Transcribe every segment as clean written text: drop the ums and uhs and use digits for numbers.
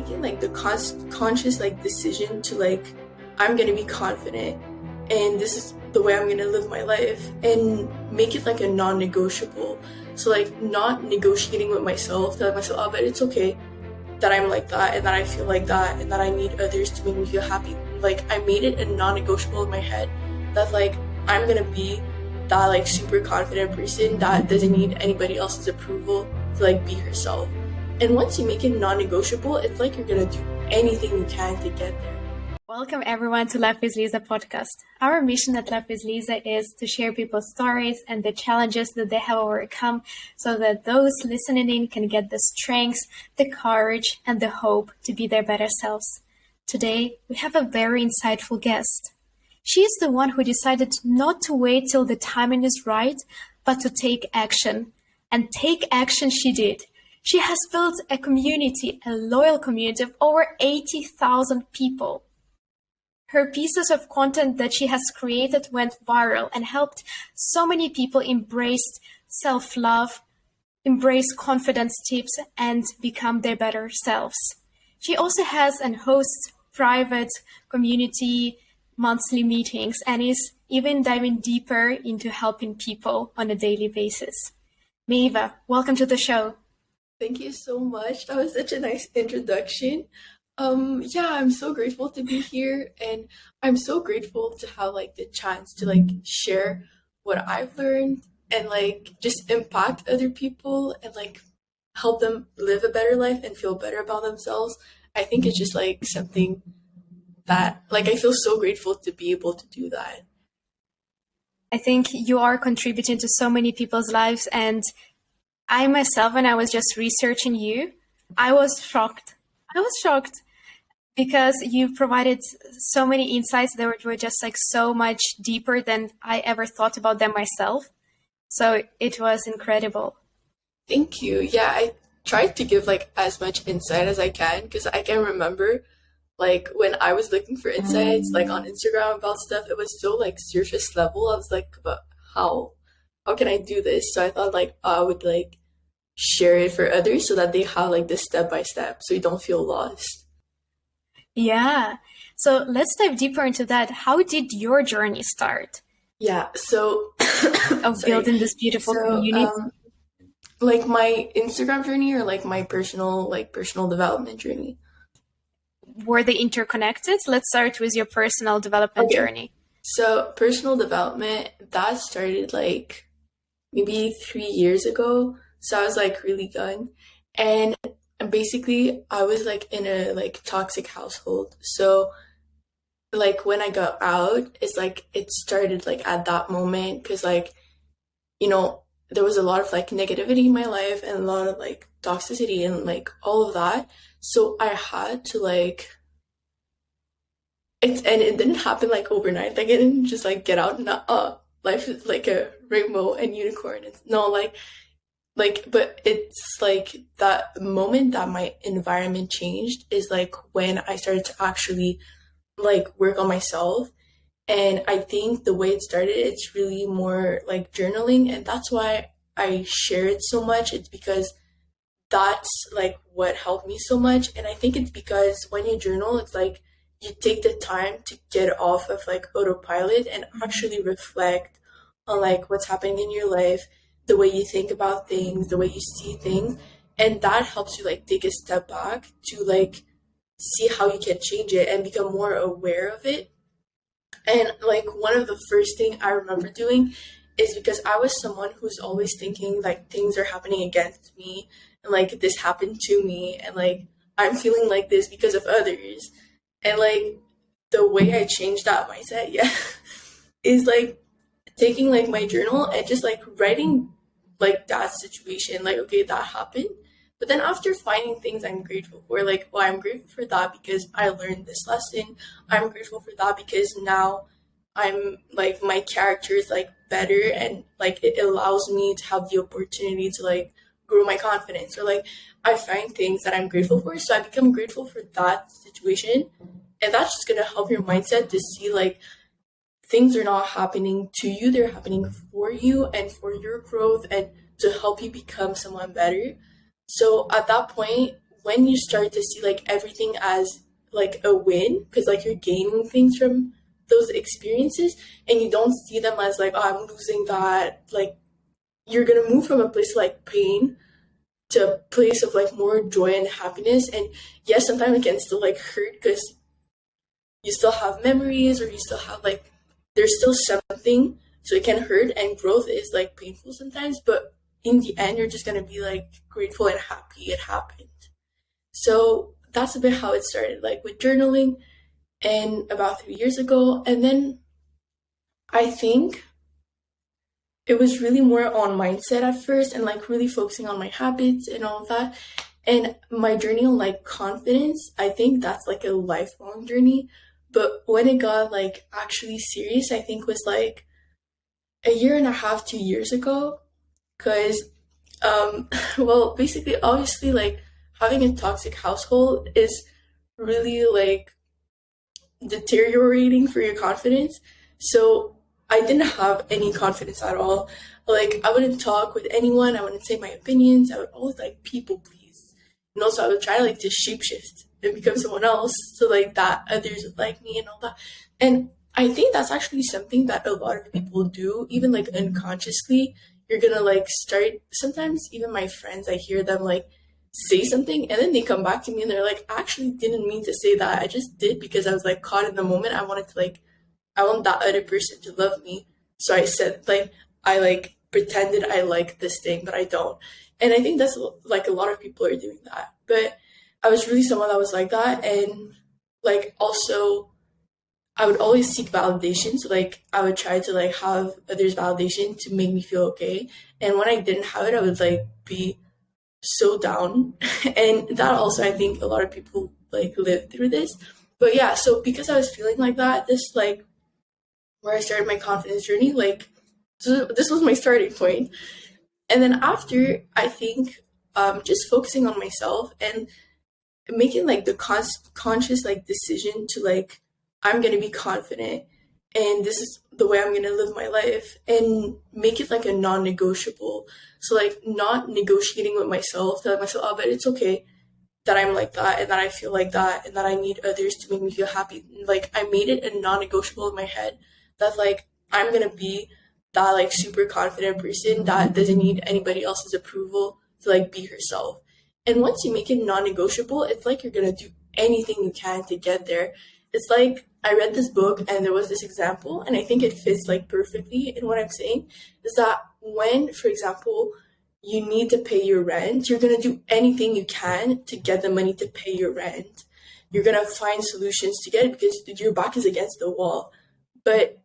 making like the conscious like decision to like, I'm gonna be confident and this is the way I'm gonna live my life, and make it like a non-negotiable. So like not negotiating with myself, telling myself, oh, but it's okay that I'm like that and that I feel like that and that I need others to make me feel happy. Like I made it a non-negotiable in my head that like I'm gonna be that like super confident person that doesn't need anybody else's approval to like be herself. And once you make it non-negotiable, it's like you're gonna do anything you can to get there. Welcome everyone to LifewithLiza podcast. Our mission at LifewithLiza is to share people's stories and the challenges that they have overcome so that those listening in can get the strength, the courage, and the hope to be their better selves. Today, we have a very insightful guest. She is the one who decided not to wait till the timing is right, but to take action. And take action she did. She has built a community, a loyal community of over 80,000 people. Her pieces of content that she has created went viral and helped so many people embrace self-love, embrace confidence tips, and become their better selves. She also has and hosts private community monthly meetings and is even diving deeper into helping people on a daily basis. Maeva, welcome to the show. Thank you so much. That was such a nice introduction. I'm so grateful to be here, and I'm so grateful to have like the chance to like share what I've learned and like just impact other people and like help them live a better life and feel better about themselves. I think it's just like something that like I feel so grateful to be able to do that. I think you are contributing to so many people's lives, and I myself, when I was just researching you, I was shocked because you provided so many insights that were just like so much deeper than I ever thought about them myself. So it was incredible. Thank you. Yeah, I tried to give like as much insight as I can because I can remember like when I was looking for insights like on Instagram about stuff, it was so like surface level. I was like, but how can I do this? So I thought like I would like share it for others so that they have like this step by step so you don't feel lost. Yeah. So let's dive deeper into that. How did your journey start? Yeah. So of building this beautiful community. Like my Instagram journey or like my personal development journey. Were they interconnected? Let's start with your personal development journey. So personal development, that started like maybe 3 years ago. So I was like really young, and basically I was like in a like toxic household. So like when I got out, it's like it started like at that moment because like, you know, there was a lot of like negativity in my life and a lot of like toxicity and like all of that. So I had to like it didn't happen like overnight. Like it didn't just like get out and life is like a rainbow and unicorn. It's no like, but it's like that moment that my environment changed is like when I started to actually like work on myself. And I think the way it started, it's really more like journaling. And that's why I share it so much. It's because that's like what helped me so much. And I think it's because when you journal, it's like you take the time to get off of like autopilot and actually reflect on like what's happening in your life, the way you think about things, the way you see things. And that helps you like take a step back to like see how you can change it and become more aware of it. And like one of the first thing I remember doing is because I was someone who's always thinking like things are happening against me and like this happened to me and like I'm feeling like this because of others. And like the way I changed that mindset, is like taking like my journal and just like writing like that situation, like, okay, that happened. But then after finding things I'm grateful for, like, well, I'm grateful for that because I learned this lesson. I'm grateful for that because now I'm like, my character is like better and like it allows me to have the opportunity to like grow my confidence, or like I find things that I'm grateful for. So I become grateful for that situation. And that's just going to help your mindset to see like things are not happening to you, they're happening for you and for your growth and to help you become someone better. So at that point, when you start to see like everything as like a win, because like you're gaining things from those experiences, and you don't see them as like, oh, I'm losing that, like you're gonna move from a place of like pain to a place of like more joy and happiness. And yes, sometimes it can still like hurt because you still have memories, or you still have like, there's still something, so it can hurt, and growth is like painful sometimes, but in the end you're just gonna be like grateful and happy it happened. So that's a bit how it started, like with journaling, and about 3 years ago. And then I think it was really more on mindset at first, and like really focusing on my habits and all of that. And my journey on like confidence, I think that's like a lifelong journey. But when it got like actually serious, I think was like a year and a half, 2 years ago. Because, well, basically, obviously, like having a toxic household is really like deteriorating for your confidence. So I didn't have any confidence at all. Like I wouldn't talk with anyone. I wouldn't say my opinions. I would always like people please. And also I would try like to shapeshift and become someone else so like that others would like me and all that. And I think that's actually something that a lot of people do, even like unconsciously. You're gonna like start, sometimes even my friends, I hear them like say something and then they come back to me and they're like, I actually didn't mean to say that. I just did because I was like caught in the moment. I wanted to like, I want that other person to love me. So I said like, I like pretended I like this thing, but I don't. And I think that's like a lot of people are doing that. But I was really someone that was like that. And like also I would always seek validation. So like I would try to like have others' validation to make me feel okay. And when I didn't have it, I would like be so down. And that also, I think a lot of people like live through this. But yeah, so because I was feeling like that, this like where I started my confidence journey, like so this was my starting point. And then after, I think just focusing on myself and making like the conscious like decision to like, I'm gonna be confident and this is the way I'm gonna live my life, and make it like a non-negotiable. So like not negotiating with myself, telling myself, oh, but it's okay that I'm like that and that I feel like that and that I need others to make me feel happy. Like I made it a non-negotiable in my head that like I'm gonna be that like super confident person that doesn't need anybody else's approval to like be herself. And once you make it non-negotiable, it's like you're gonna do anything you can to get there. It's like I read this book and there was this example, and I think it fits like perfectly in what I'm saying, is that when, for example, you need to pay your rent, you're gonna do anything you can to get the money to pay your rent. You're gonna find solutions to get it because your back is against the wall. But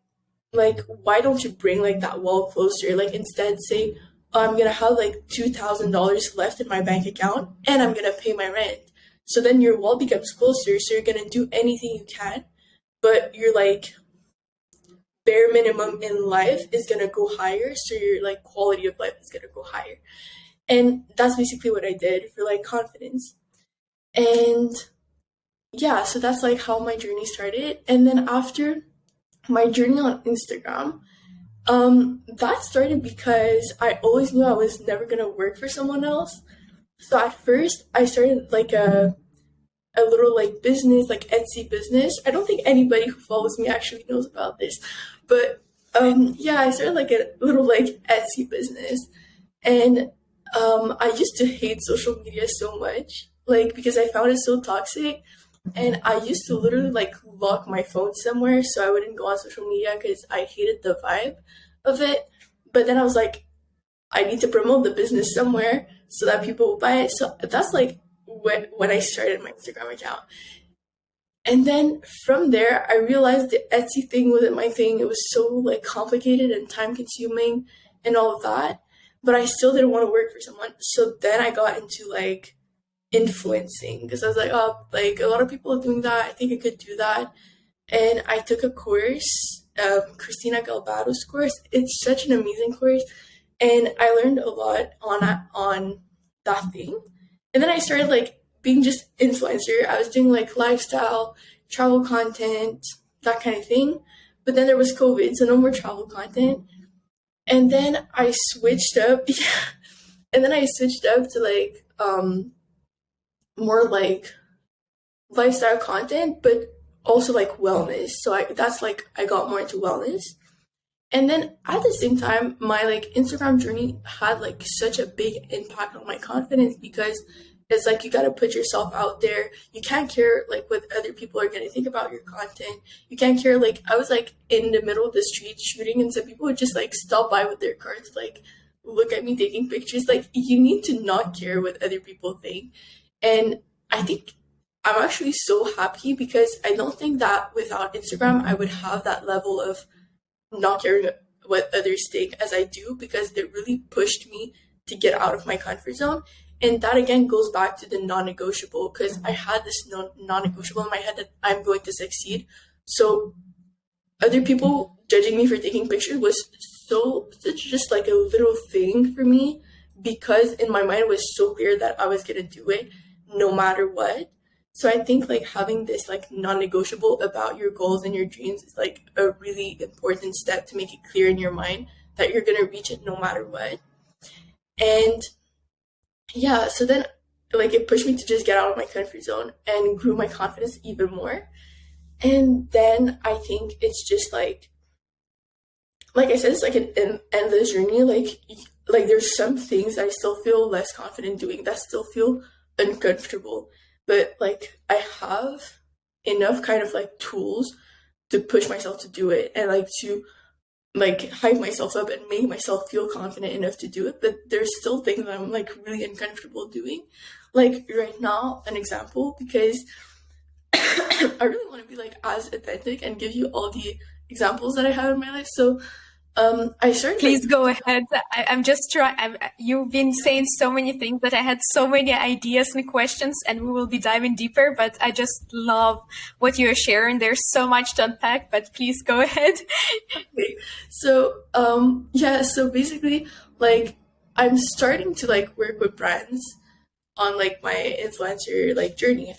like, why don't you bring like that wall closer? Like instead say, oh, I'm gonna have like $2,000 left in my bank account and I'm gonna pay my rent. So then your wall becomes closer, so you're gonna do anything you can, but your like bare minimum in life is gonna go higher, so your like quality of life is gonna go higher. And that's basically what I did for like confidence. And yeah, so that's like how my journey started. And then after my journey on Instagram, that started because I always knew I was never gonna work for someone else. So at first I started like a little like business, like Etsy business. I don't think anybody who follows me actually knows about this, but yeah, I started like a little like Etsy business. And I used to hate social media so much, like because I found it so toxic. And I used to literally like lock my phone somewhere so I wouldn't go on social media because I hated the vibe of it. But then I was like, I need to promote the business somewhere so that people will buy it. So that's like when I started my Instagram account. And then from there, I realized the Etsy thing wasn't my thing. It was so like complicated and time consuming and all of that. But I still didn't want to work for someone. So then I got into like influencing because I was like, oh, like a lot of people are doing that. I think I could do that. And I took a course, Christina Galbado's course. It's such an amazing course. And I learned a lot on that thing. And then I started like being just influencer. I was doing like lifestyle, travel content, that kind of thing. But then there was COVID, so no more travel content. And then I switched up. And then I switched up to like more like lifestyle content, but also like wellness. So I got more into wellness. And then at the same time, my like Instagram journey had like such a big impact on my confidence, because it's like you gotta put yourself out there. You can't care like what other people are gonna think about your content. You can't care, like I was like in the middle of the street shooting, and some people would just like stop by with their cars, like look at me taking pictures. Like you need to not care what other people think. And I think I'm actually so happy, because I don't think that without Instagram I would have that level of not caring what others think as I do, because it really pushed me to get out of my comfort zone. And that again goes back to the non-negotiable, because I had this non-negotiable in my head that I'm going to succeed. So other people judging me for taking pictures was such just like a little thing for me, because in my mind it was so clear that I was gonna do it no matter what. So I think like having this like non-negotiable about your goals and your dreams is like a really important step to make it clear in your mind that you're gonna reach it no matter what. And yeah, so then like it pushed me to just get out of my comfort zone and grew my confidence even more. And then I think it's just like I said, it's like an endless journey. Like there's some things I still feel less confident doing, that still feel uncomfortable, but like I have enough kind of like tools to push myself to do it, and like to like hype myself up and make myself feel confident enough to do it. But there's still things that I'm like really uncomfortable doing. Like right now, an example, because I really want to be like as authentic and give you all the examples that I have in my life. So I started. Please go ahead. I'm just trying. You've been saying so many things that I had so many ideas and questions, and we will be diving deeper. But I just love what you're sharing. There's so much to unpack. But please go ahead. Okay. So yeah. So basically, like I'm starting to like work with brands on like my influencer like journey,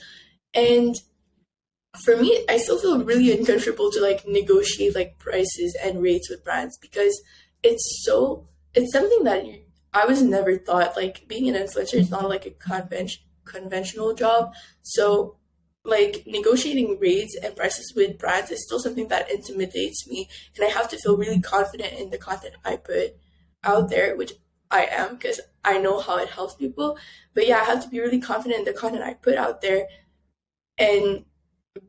and for me, I still feel really uncomfortable to like negotiate like prices and rates with brands, because it's something that I was never taught. Like being an influencer is not like a conventional job. So like negotiating rates and prices with brands is still something that intimidates me, and I have to feel really confident in the content I put out there, which I am, because I know how it helps people. But yeah, I have to be really confident in the content I put out there, and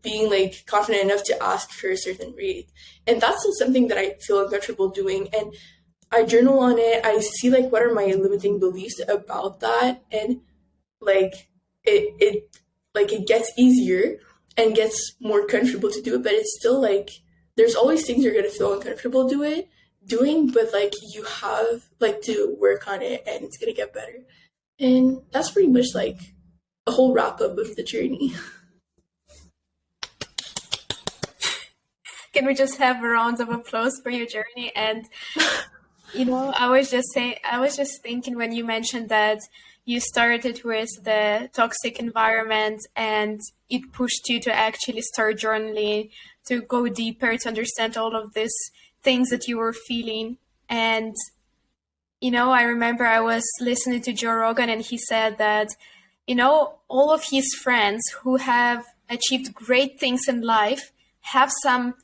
being like confident enough to ask for a certain rate. And that's still something that I feel uncomfortable doing. And I journal on it. I see like what are my limiting beliefs about that, and like it gets easier and gets more comfortable to do it. But it's still like there's always things you're gonna feel uncomfortable doing, but like you have like to work on it, and it's gonna get better. And that's pretty much like a whole wrap up of the journey. Can we just have rounds of applause for your journey? And I was just thinking when you mentioned that you started with the toxic environment and it pushed you to actually start journaling, to go deeper, to understand all of these things that you were feeling. And I remember I was listening to Joe Rogan, and he said that all of his friends who have achieved great things in life have some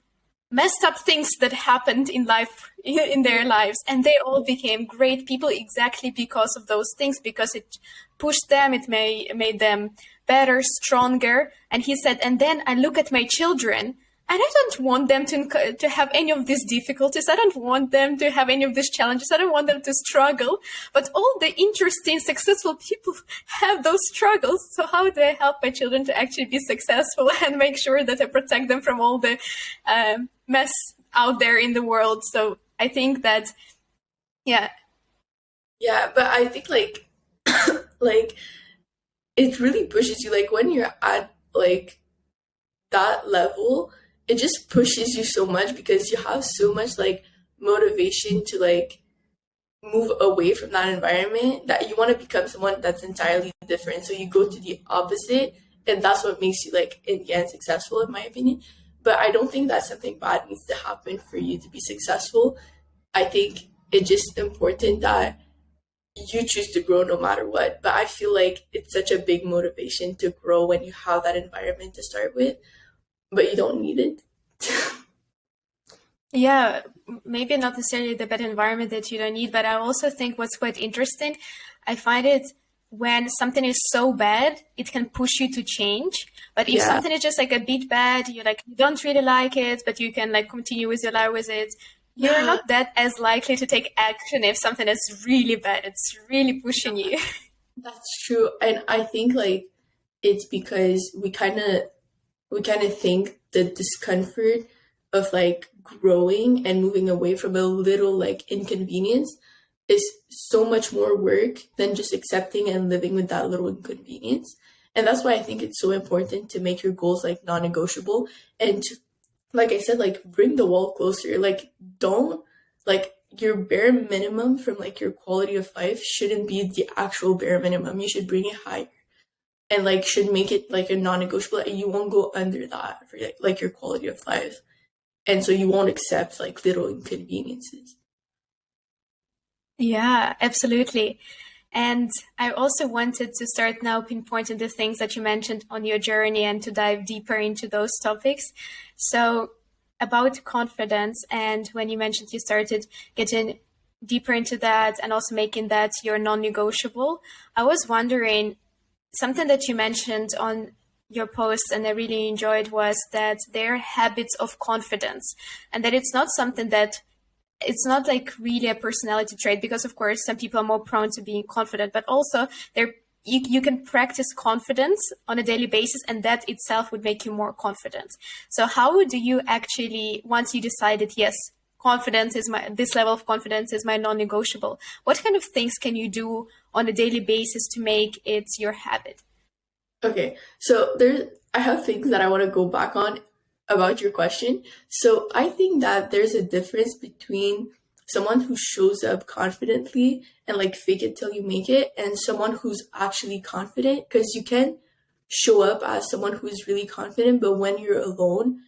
messed up things that happened in life, in their lives, and they all became great people exactly because of those things, because it pushed them, it made them better, stronger. And he said, and then I look at my children, and I don't want them to have any of these difficulties. I don't want them to have any of these challenges. I don't want them to struggle. But all the interesting, successful people have those struggles. So how do I help my children to actually be successful and make sure that I protect them from all the mess out there in the world? So I think that, yeah. Yeah, but I think like like it really pushes you. Like when you're at like that level, it just pushes you so much, because you have so much like motivation to like move away from that environment, that you want to become someone that's entirely different. So you go to the opposite, and that's what makes you like in the end successful, in my opinion. But I don't think that something bad needs to happen for you to be successful. I think it's just important that you choose to grow no matter what. But I feel like it's such a big motivation to grow when you have that environment to start with, but you don't need it. Yeah, maybe not necessarily the bad environment that you don't need, but I also think what's quite interesting, I find it when something is so bad, it can push you to change. But if Yeah. something is just like a bit bad, you like you don't really like it, but you can like continue with your life with it. You're Yeah, not that as likely to take action if something is really bad. It's really pushing you. that's true. And I think like it's because we kind of think the discomfort of like growing and moving away from a little like inconvenience is so much more work than just accepting and living with that little inconvenience. And that's why I think it's so important to make your goals like non-negotiable and to, like I said, like bring the wall closer. Like don't like your bare minimum from like your quality of life shouldn't be the actual bare minimum. You should bring it higher and like should make it like a non-negotiable, and you won't go under that for like your quality of life, and so you won't accept like little inconveniences. Yeah, absolutely. And I also wanted to start now pinpointing the things that you mentioned on your journey and to dive deeper into those topics. So, about confidence, and when you mentioned you started getting deeper into that and also making that your non negotiable, I was wondering something that you mentioned on your post and I really enjoyed was that their habits of confidence and that it's not something that it's not like really a personality trait because of course some people are more prone to being confident, but also you can practice confidence on a daily basis and that itself would make you more confident. So how do you actually, once you decided, yes, confidence is this level of confidence is my non-negotiable, what kind of things can you do on a daily basis to make it your habit? Okay, so I have things that I want to go back on about your question. So I think that there's a difference between someone who shows up confidently and like fake it till you make it, and someone who's actually confident. Because you can show up as someone who's really confident, but when you're alone,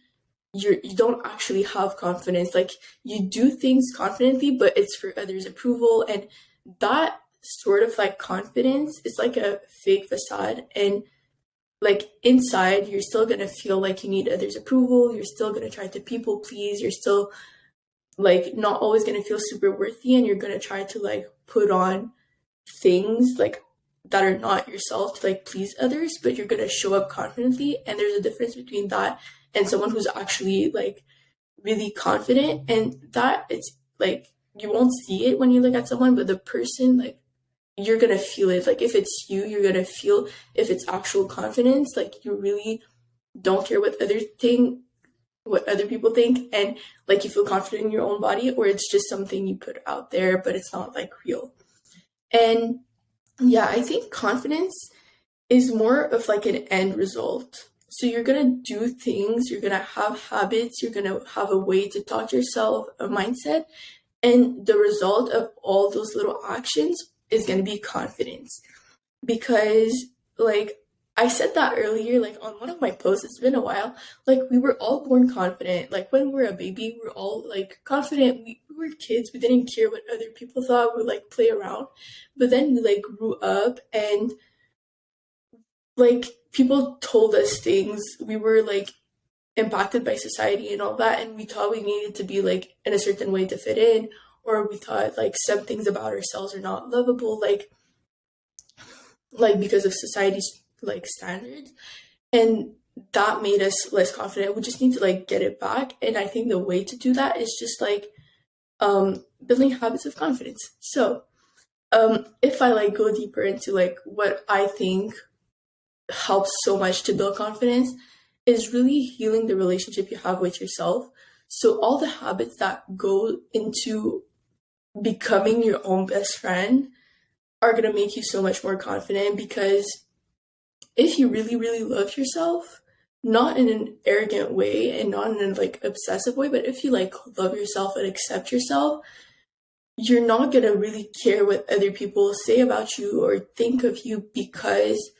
you don't actually have confidence. Like you do things confidently, but it's for others' approval, and that sort of like confidence is like a fake facade. And like inside you're still gonna feel like you need others' approval, you're still gonna try to people please, you're still like not always gonna feel super worthy, and you're gonna try to like put on things like that are not yourself to like please others, but you're gonna show up confidently. And there's a difference between that and someone who's actually like really confident, and that it's like you won't see it when you look at someone, but the person like you're gonna feel it. Like if it's you, you're gonna feel if it's actual confidence, like you really don't care what other people think, and like you feel confident in your own body, or it's just something you put out there but it's not like real. And yeah, I think confidence is more of like an end result. So you're gonna do things, you're gonna have habits, you're gonna have a way to talk to yourself, a mindset, and the result of all those little actions is going to be confidence. Because, like, I said that earlier, like, on one of my posts, it's been a while. Like, we were all born confident. Like, when we were a baby, we were all, like, confident. We were kids. We didn't care what other people thought. We, like, play around. But then we, like, grew up and, like, people told us things. We were, like, impacted by society and all that, and we thought we needed to be like in a certain way to fit in, or we thought like some things about ourselves are not lovable, like because of society's like standards, and that made us less confident. We just need to like get it back, and I think the way to do that is just like building habits of confidence. So if I like go deeper into like what I think helps so much to build confidence, is really healing the relationship you have with yourself. So all the habits that go into becoming your own best friend are going to make you so much more confident, because if you really, really love yourself, not in an arrogant way and not in a like obsessive way, but if you like love yourself and accept yourself, you're not going to really care what other people say about you or think of you, because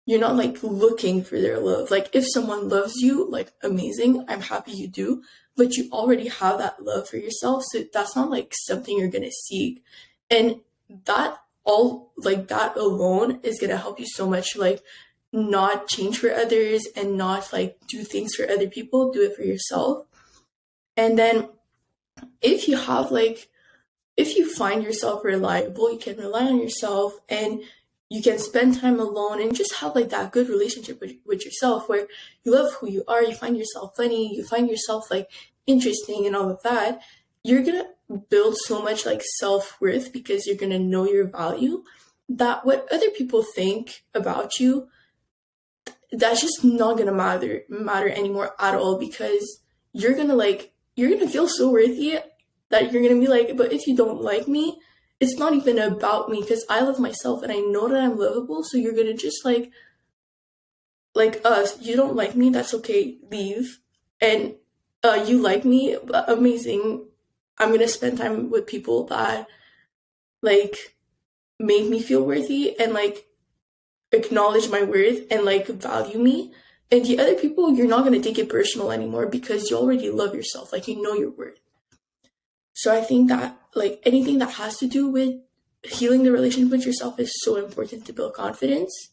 you're not like looking for their love. Like if someone loves you, like amazing, I'm happy you do, but you already have that love for yourself. So that's not like something you're gonna seek. And that all like that alone is gonna help you so much, like not change for others and not like do things for other people, do it for yourself. And then if you have like, if you find yourself reliable, you can rely on yourself and you can spend time alone and just have like that good relationship with yourself where you love who you are, you find yourself funny, you find yourself like interesting and all of that. You're gonna build so much like self-worth because you're gonna know your value, that what other people think about you, that's just not gonna matter anymore at all, because you're gonna feel so worthy that you're gonna be like, but if you don't like me, it's not even about me because I love myself and I know that I'm lovable. So you're gonna just like us, you don't like me, that's okay, leave. And you like me, amazing. I'm gonna spend time with people that like make me feel worthy and like acknowledge my worth and like value me. And the other people, you're not gonna take it personal anymore because you already love yourself, like you know your worth. So I think that like anything that has to do with healing the relationship with yourself is so important to build confidence.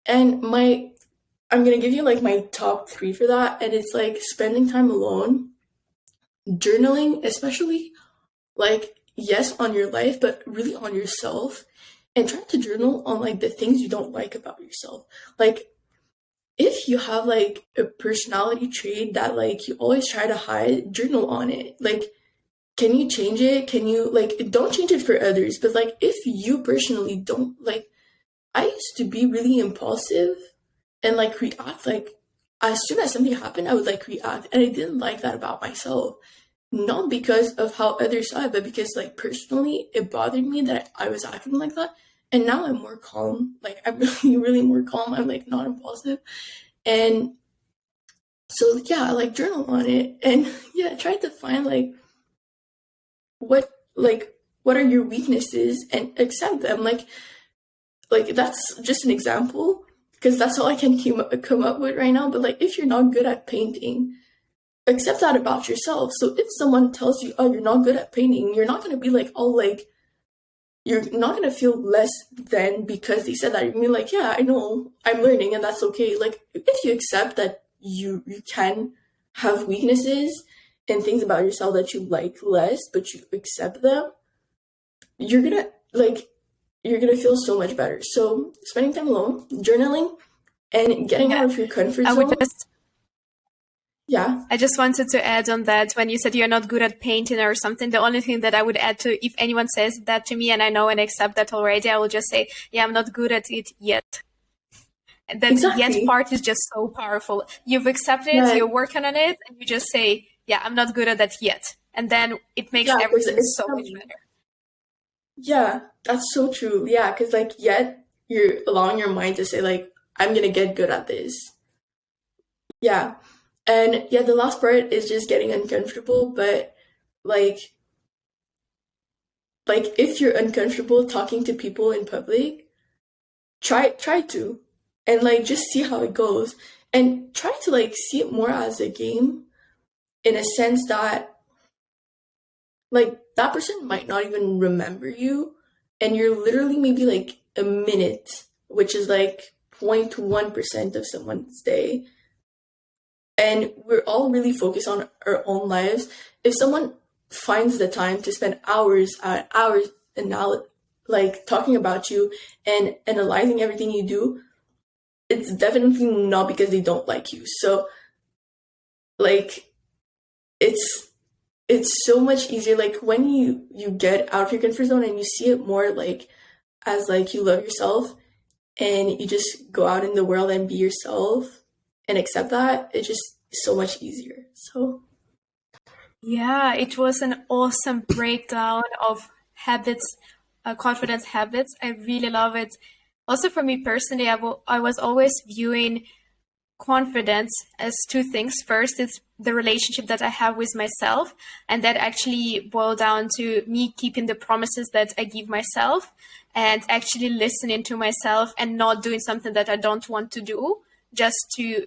And I'm gonna give you like my top 3 for that, and it's like spending time alone, journaling, especially like yes on your life, but really on yourself, and try to journal on like the things you don't like about yourself. Like if you have like a personality trait that like you always try to hide, journal on it. Like, can you change it? Can you like, don't change it for others, but like if you personally don't like, I used to be really impulsive and like react, like as soon as something happened, I would like react, and I didn't like that about myself. Not because of how others saw it, but because like personally it bothered me that I was acting like that. And now I'm more calm. Like I'm really, really more calm. I'm like not impulsive. And so yeah, like journal on it and yeah, try to find what are your weaknesses and accept them. Like that's just an example because that's all I can come up with right now. But like if you're not good at painting, accept that about yourself. So if someone tells you, oh, you're not good at painting, you're not going to be like, oh, like, you're not going to feel less than because they said that. You're going to be like, yeah, I know, I'm learning, and that's okay. Like, if you accept that you can have weaknesses and things about yourself that you like less, but you accept them, you're going to feel so much better. So spending time alone, journaling, and getting out of your comfort zone. Yeah. I just wanted to add on that when you said you're not good at painting or something, the only thing that I would add to, if anyone says that to me and I know and accept that already, I will just say, yeah, I'm not good at it yet. That yet part is just so powerful. You've accepted it, you're working on it, and you just say, yeah, I'm not good at that yet. And then it makes everything so much better. Yeah, that's so true. Yeah, because like yet you're allowing your mind to say like, I'm going to get good at this. Yeah. And yeah, the last part is just getting uncomfortable, but like if you're uncomfortable talking to people in public, try to, and like just see how it goes, and try to like see it more as a game, in a sense that like that person might not even remember you, and you're literally maybe like a minute, which is like 0.1% of someone's day. And we're all really focused on our own lives. If someone finds the time to spend hours and now like talking about you and analyzing everything you do, it's definitely not because they don't like you. So like it's so much easier like when you get out of your comfort zone and you see it more like as like you love yourself and you just go out in the world and be yourself and accept that, it's just so much easier. So yeah, it was an awesome breakdown of habits, confidence habits. I really love it. Also for me personally, I was always viewing confidence as two things. First, it's the relationship that I have with myself, and that actually boiled down to me keeping the promises that I give myself and actually listening to myself and not doing something that I don't want to do just to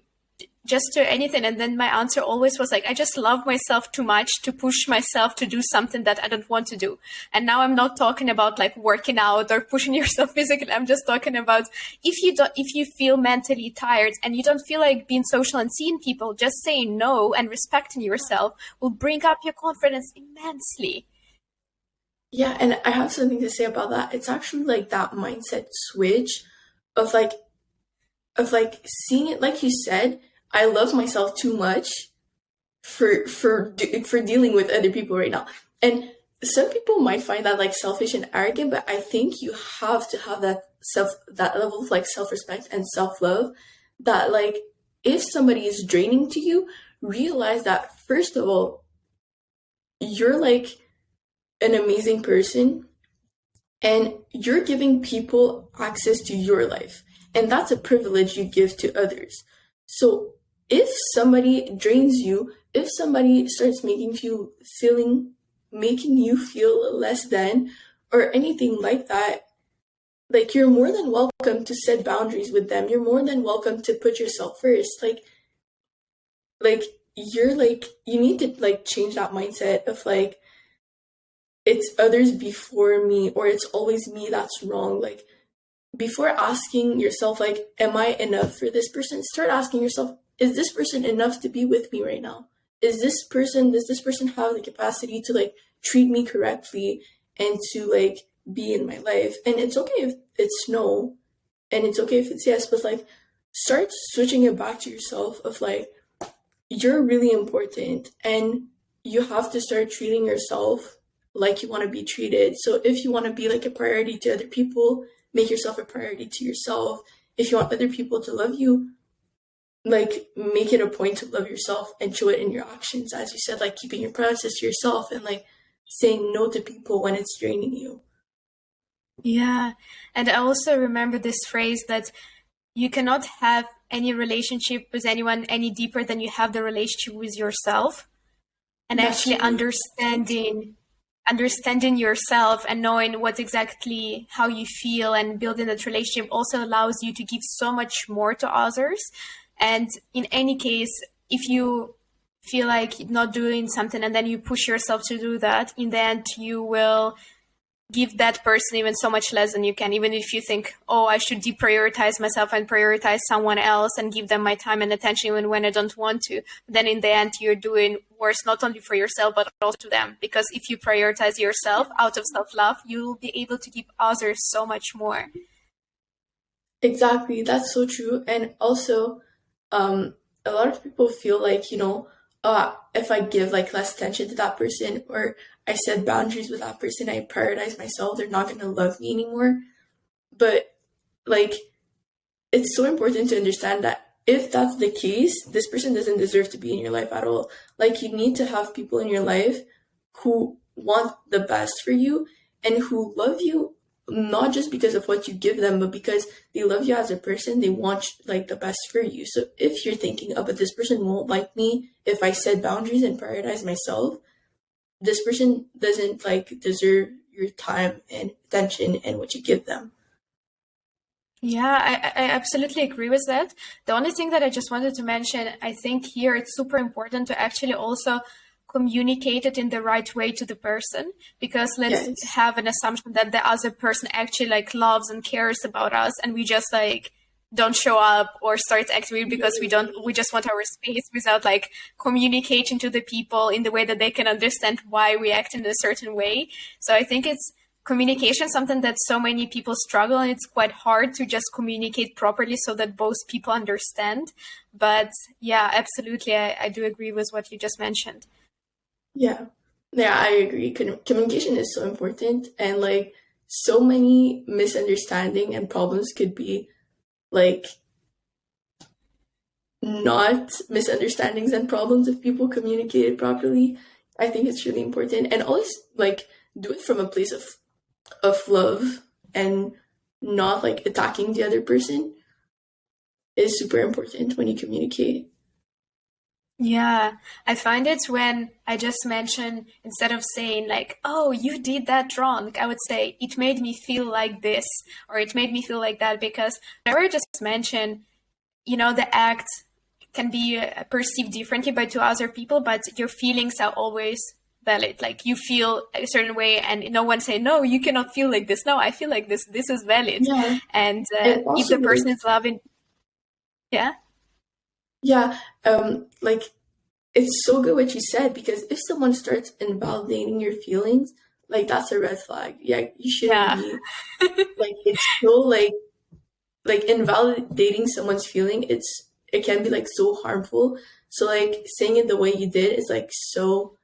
just to anything. And then my answer always was like, I just love myself too much to push myself to do something that I don't want to do. And now I'm not talking about like working out or pushing yourself physically. I'm just talking about if you feel mentally tired and you don't feel like being social and seeing people, just saying no and respecting yourself will bring up your confidence immensely. Yeah, and I have something to say about that. It's actually like that mindset switch of like seeing it, like you said, I love myself too much for dealing with other people right now. And some people might find that like selfish and arrogant, but I think you have to have that level of like self-respect and self-love, that like if somebody is draining to you, realize that first of all, you're like an amazing person and you're giving people access to your life. And that's a privilege you give to others. So if somebody drains you, if somebody starts making you feel less than or anything like that, like you're more than welcome to set boundaries with them. You're more than welcome to put yourself first. Like you're like, you need to like change that mindset of like, it's others before me, or it's always me that's wrong. Like before asking yourself, like, am I enough for this person? Start asking yourself, is this person enough to be with me right now? Does this person have the capacity to like treat me correctly and to like be in my life? And it's okay if it's no, and it's okay if it's yes, but like start switching it back to yourself of like, you're really important and you have to start treating yourself like you want to be treated. So if you want to be like a priority to other people, make yourself a priority to yourself. If you want other people to love you, like make it a point to love yourself and show it in your actions. As you said, like keeping your promises to yourself and like saying no to people when it's draining you. Yeah. And I also remember this phrase that you cannot have any relationship with anyone any deeper than you have the relationship with yourself. And That's actually really understanding yourself and knowing what exactly how you feel and building that relationship also allows you to give so much more to others. And in any case, if you feel like not doing something and then you push yourself to do that, in the end, you will give that person even so much less than you can, even if you think, oh, I should deprioritize myself and prioritize someone else and give them my time and attention even when I don't want to. Then in the end, you're doing worse, not only for yourself, but also to them. Because if you prioritize yourself out of self-love, you will be able to give others so much more. Exactly. That's so true. And also, a lot of people feel like, if I give like less attention to that person or I set boundaries with that person, I prioritize myself, they're not going to love me anymore. But like, it's so important to understand that if that's the case, this person doesn't deserve to be in your life at all. Like, you need to have people in your life who want the best for you and who love you, not just because of what you give them, but because they love you as a person. They want like the best for you. So if you're thinking, oh, but this person won't like me if I set boundaries and prioritize myself, this person doesn't like deserve your time and attention and what you give them. Yeah, I absolutely agree with that. The only thing that I just wanted to mention, I think here it's super important to actually also communicate it in the right way to the person, because let's have an assumption that the other person actually like loves and cares about us and we just like don't show up or start acting weird because we just want our space without like communicating to the people in the way that they can understand why we act in a certain way. So I think it's communication, something that so many people struggle, and it's quite hard to just communicate properly so that both people understand. But yeah, absolutely, I do agree with what you just mentioned. Yeah, I agree. Communication is so important, and like so many misunderstanding and problems could be like not misunderstandings and problems if people communicated properly. I think it's really important, and always like do it from a place of love and not like attacking the other person is super important when you communicate. Yeah, I find it when I just mention, instead of saying like, oh, you did that wrong, I would say, it made me feel like this, or it made me feel like that, because whenever I just mention, the act can be perceived differently by two other people, but your feelings are always valid. Like you feel a certain way and no one say, no, you cannot feel like this. No, I feel like this. This is valid. Yeah. And And if also, the person is loving, yeah. yeah, like it's so good what you said, because if someone starts invalidating your feelings, like that's a red flag. Yeah, you shouldn't Yeah. be like, it's so like invalidating someone's feeling, it can be like so harmful. So like saying it the way you did is like so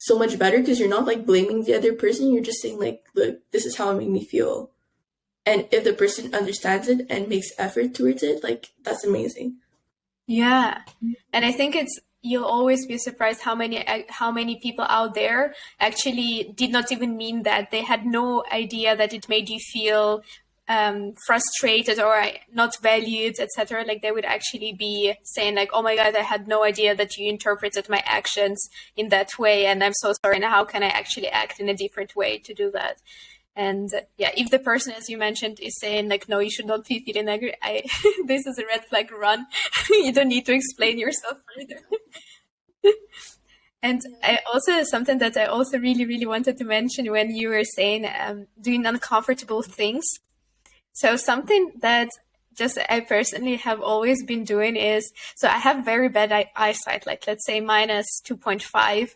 much better, because you're not like blaming the other person, you're just saying like, look, this is how it made me feel. And if the person understands it and makes effort towards it, like that's amazing. Yeah. And I think you'll always be surprised how many people out there actually did not even mean that. They had no idea that it made you feel frustrated or not valued, etc. Like they would actually be saying like, oh my God, I had no idea that you interpreted my actions in that way, and I'm so sorry, and how can I actually act in a different way to do that? And yeah, if the person, as you mentioned, is saying like, no, you should not be feeling angry, this is a red flag, run. You don't need to explain yourself further. And I also, something that I also really, really wanted to mention when you were saying doing uncomfortable things. So something that just I personally have always been doing is, so I have very bad eyesight, like let's say -2.5.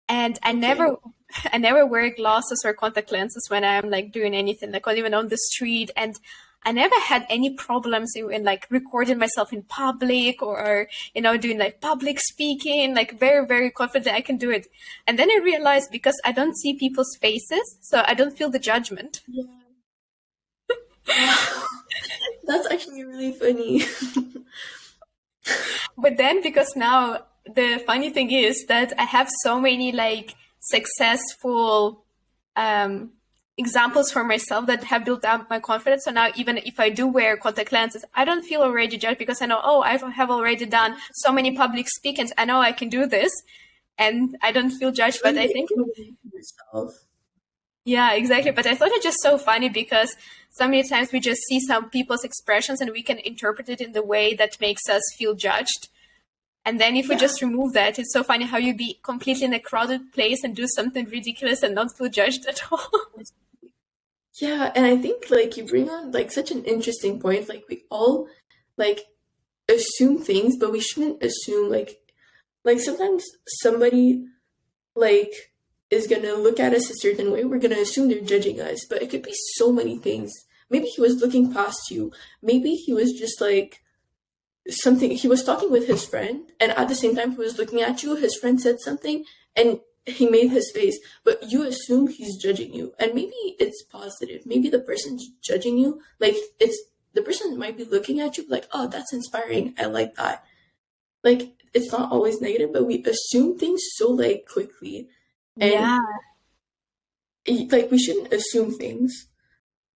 And I never wear glasses or contact lenses when I'm like doing anything, like not even on the street. And I never had any problems in like recording myself in public or, doing like public speaking, like very, very confident I can do it. And then I realized, because I don't see people's faces, so I don't feel the judgment. Yeah. That's actually really funny. But then, because now the funny thing is that I have so many like successful examples for myself that have built up my confidence. So now even if I do wear contact lenses, I don't feel already judged, because I know, oh, I have already done so many public speakings. I know I can do this, and I don't feel judged. But I think, yeah, exactly. But I thought it's just so funny, because so many times we just see some people's expressions and we can interpret it in the way that makes us feel judged. And then if we just remove that, it's so funny how you be completely in a crowded place and do something ridiculous and not feel judged at all. Yeah, and I think like you bring on like such an interesting point. Like we all like assume things, but we shouldn't assume like sometimes somebody like is gonna look at us a certain way, we're gonna assume they're judging us, but it could be so many things. Maybe he was looking past you. Maybe he was just like something, he was talking with his friend, and at the same time he was looking at you, his friend said something and he made his face, but you assume he's judging you. And maybe it's positive. Maybe the person's judging you, like it's the person might be looking at you like, oh, that's inspiring, I like that. Like it's not always negative, but we assume things so like quickly. And Yeah. like we shouldn't assume things.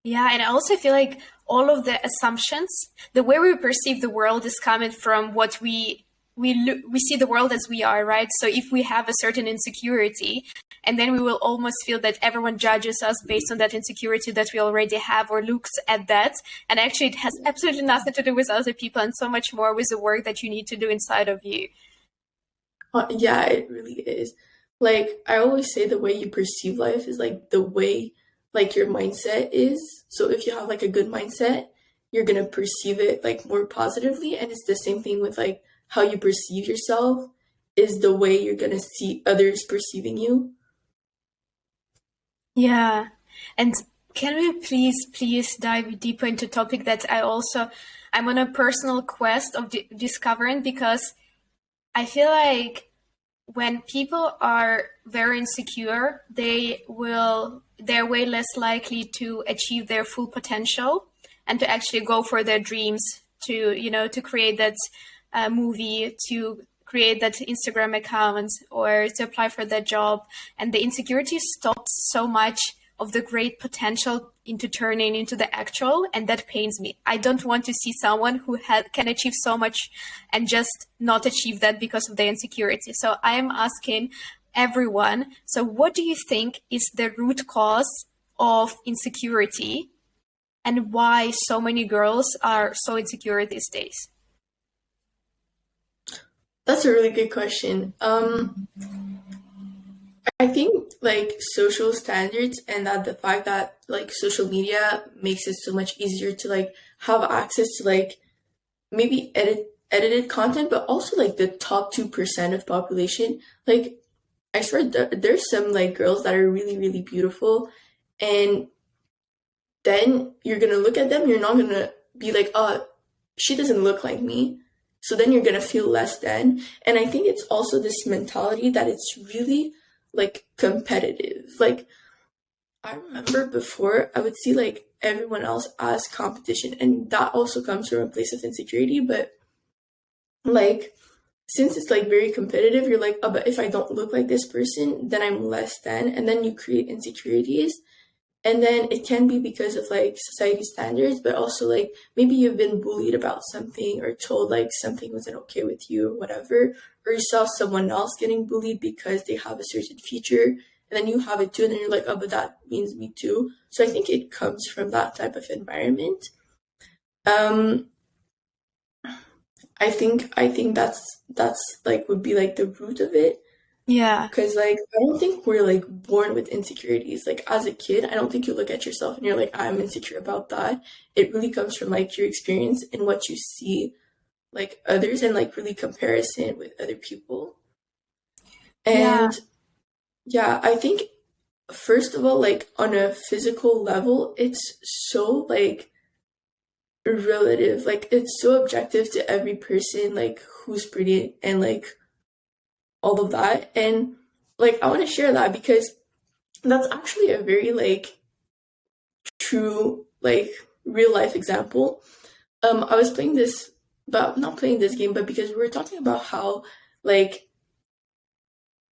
Yeah, and I also feel like all of the assumptions, the way we perceive the world is coming from what we see the world as we are, right? So if we have a certain insecurity, and then we will almost feel that everyone judges us based on that insecurity that we already have, or looks at that. And actually it has absolutely nothing to do with other people, and so much more with the work that you need to do inside of you. Yeah, it really is. Like I always say, the way you perceive life is like the way like your mindset is. So if you have like a good mindset, you're gonna perceive it like more positively. And it's the same thing with like how you perceive yourself is the way you're gonna see others perceiving you. Yeah. And can we please dive deeper into a topic that I'm on a personal quest of discovering, because I feel like when people are very insecure, they're way less likely to achieve their full potential and to actually go for their dreams, to create that movie, to create that Instagram account, or to apply for that job. And the insecurity stops so much of the great potential into turning into the actual, and that pains me. I don't want to see someone who can achieve so much and just not achieve that because of their insecurity. So I am asking everyone, so what do you think is the root cause of insecurity, and why so many girls are so insecure these days? That's a really good question. I think like social standards and that the fact that like social media makes it so much easier to like have access to like maybe edited content, but also like the top 2% of population. Like I swear there's some like girls that are really, really beautiful, and then you're gonna look at them, you're not gonna be like, oh, she doesn't look like me. So then you're gonna feel less than. And I think it's also this mentality that it's really like competitive. Like I remember before I would see like everyone else as competition, and that also comes from a place of insecurity, but like since it's like very competitive, you're like, oh, but if I don't look like this person, then I'm less than, and then you create insecurities. And then it can be because of like society standards, but also like maybe you've been bullied about something or told like something wasn't okay with you or whatever, or you saw someone else getting bullied because they have a certain feature, and then you have it too, and then you're like, oh, but that means me too. So I think it comes from that type of environment. Um, I think that's like would be like the root of it. Yeah. Because, like, I don't think we're, like, born with insecurities. Like, as a kid, I don't think you look at yourself and you're like, I'm insecure about that. It really comes from, like, your experience and what you see, like, others and, like, really comparison with other people. Yeah. And, yeah, I think, first of all, like, on a physical level, it's so, like, relative. Like, it's so objective to every person, like, who's pretty and, like, all of that. And, like, I want to share that because that's actually a very like true like real life example. I was playing this, but not playing this game, but because we were talking about how like